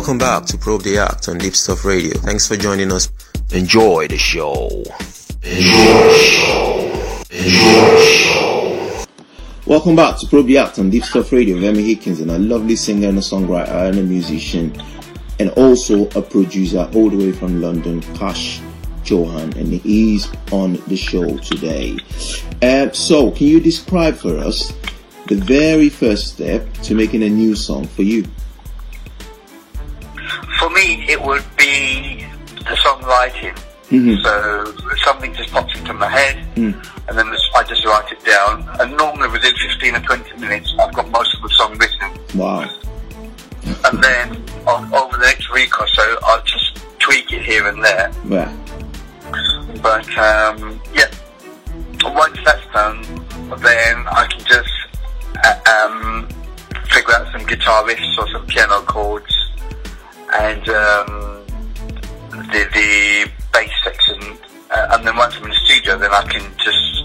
Welcome back to Probe the Act on Deep Stuff Radio. Thanks for joining us. Enjoy the show. Welcome back to Probe the Act on Deep Stuff Radio with Emmy Hickins, and a lovely singer and a songwriter and a musician, and also a producer all the way from London, Cash Johan, and he's on the show today. So, can you describe for us the very first step to making a new song for you? For me, it would be the songwriting. Mm-hmm. So something just pops into my head, and then I just write it down. And normally within 15 or 20 minutes, I've got most of the song written. Wow. And then over the next week or so, I'll just tweak it here and there. Yeah. But yeah, once that's done, then I can just figure out some guitar riffs or some piano chords, and the bass section, and then once I'm in the studio, then I can just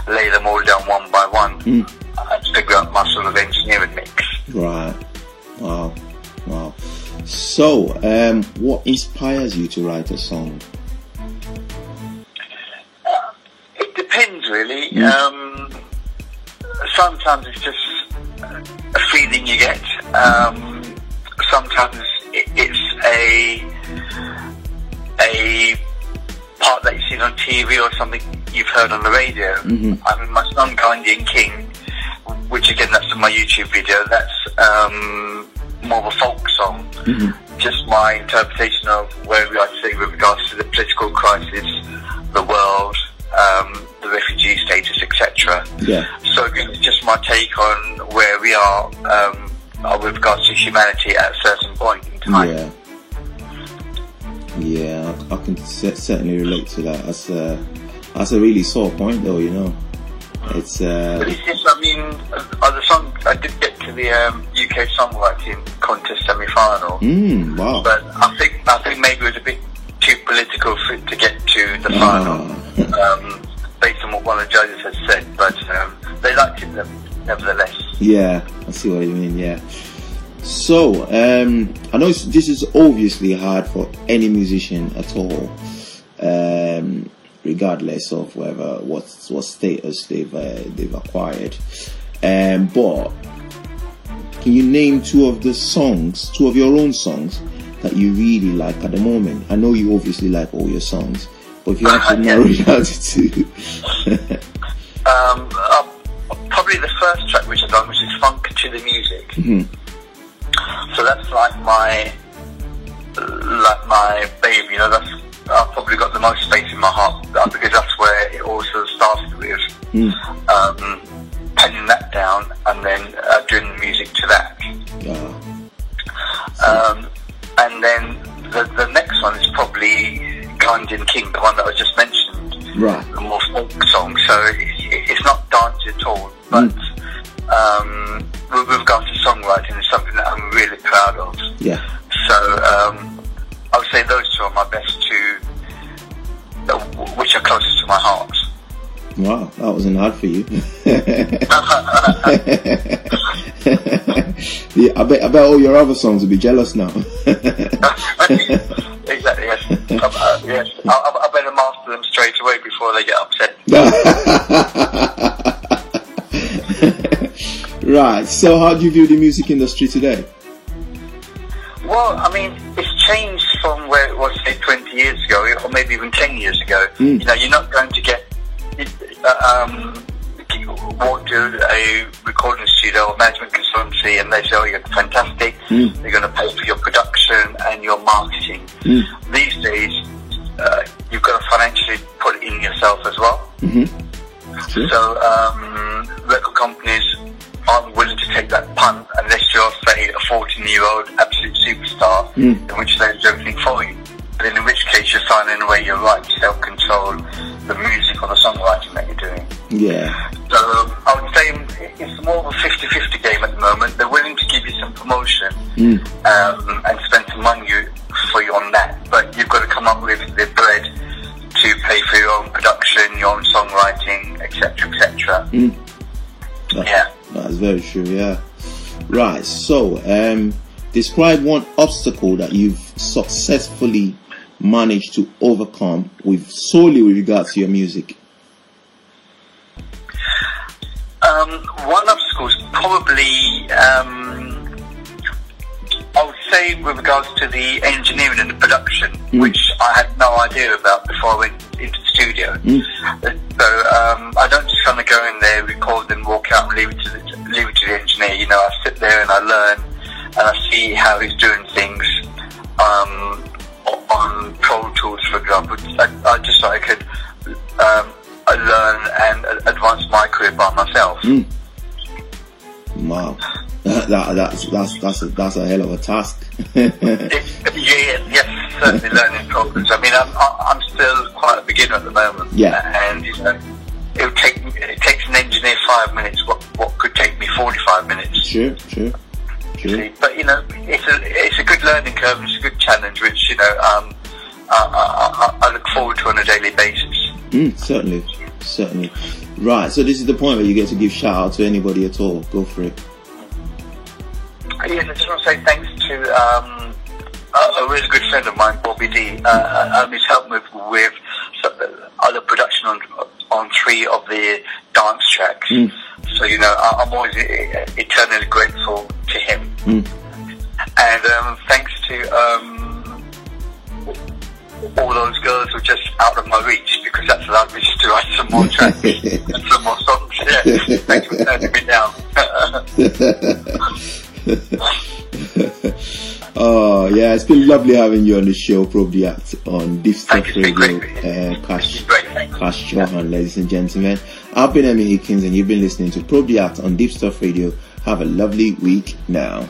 lay them all down one by one and figure out my sort of engineering mix. Right. Wow. So, what inspires you to write a song? It depends, really. Sometimes it's just a feeling you get. Sometimes it's a part that you've seen on TV or something you've heard on the radio. I mean, my song Gandhian King, which again, that's in my YouTube video, that's more of a folk song. Just my interpretation of where we are today with regards to the political crisis, the world, the refugee status, etc. Yeah. So again, it's just my take on where we are with regards to humanity at a certain point in time. Yeah, I can certainly relate to that. That's a really sore point, though. You know, it's. But it's just, I mean, the song I did get to the UK songwriting contest semi-final. Wow. But I think maybe it was a bit too political for it to get to the final, based on what one of the judges had said. But they liked it nevertheless. Yeah, I see what you mean. Yeah. So, I know this is obviously hard for any musician at all, regardless of what status they've acquired. But can you name two of your own songs that you really like at the moment? I know you obviously like all your songs, but if you have to narrow it down to two. Probably the first track which I've done, which is Funk to the Music. So that's like my baby, you know. I've probably got the most space in my heart because that's where it all sort of started with. Penning that down and then doing the music to that. And then the next one is probably Gandhian King, the one that I just mentioned. Right. The more folk song, so it's not dancey at all, but with regards to songwriting, it's something that I'm really proud of. Yeah. So I would say those two are my best two, which are closest to my heart. Wow, that wasn't hard for you. Yeah, I bet all your other songs will be jealous now. Exactly. Yes. Yes. I better master them straight away before they get upset. Right, so how do you view the music industry today? Well, I mean, it's changed from where it was, say, 20 years ago, or maybe even 10 years ago. You know, you're not going to walk to a recording studio or management consultancy and they say, oh, you're fantastic, they're going to pay for your production and your marketing. These days, you've got to financially put it in yourself as well. So, record companies aren't willing to take that punt unless you're, say, a 14-year-old absolute superstar, in which they do everything for you. But in which case you're signing away your right to self-control the music or the songwriting that you're doing. Yeah. So I would say it's more of a 50-50 game at the moment. They're willing to give you some promotion and spend some money for you on that, but you've got to come up with the bread to pay for your own production, your own songwriting, etc., etc. Yeah. That's very true, yeah. Right, so Describe one obstacle that you've successfully managed to overcome solely with regards to your music. One obstacle is probably, I would say, with regards to the engineering and the production, which I had no idea about before I went into the studio. So I don't just kind of go in there, record, and walk out and leave it to the engineer. You know, I sit there and I learn, and I see how he's doing things on Pro Tools, for example. I just thought I could learn and advance my career by myself. Wow, that's a hell of a task. Yes, certainly learning problems. I mean, I'm still quite a beginner at the moment. Yeah, and you know, it takes an engineer 5 minutes. What could take me 45 minutes? Sure. But you know, it's a good learning curve. It's a good challenge, which, you know, I look forward to on a daily basis. Certainly. Right, so this is the point where you get to give shout out to anybody at all. Go for it. Yes, I just want to say thanks to a really good friend of mine, Bobby D. He's helped me with other production on 3 of the dance tracks. So, you know, I'm always eternally grateful to him. And thanks to all those girls who are just out of my reach, because that's allowed me just to write some more tracks and some more songs. Yeah, thanks for turning me down. Oh yeah, it's been lovely having you on the show, Probe the Act, on Deep Stuff Radio. Cash Chauhan, ladies and gentlemen. I've been Emmy Hickins, and you've been listening to Probe the Act on Deep Stuff Radio. Have a lovely week now.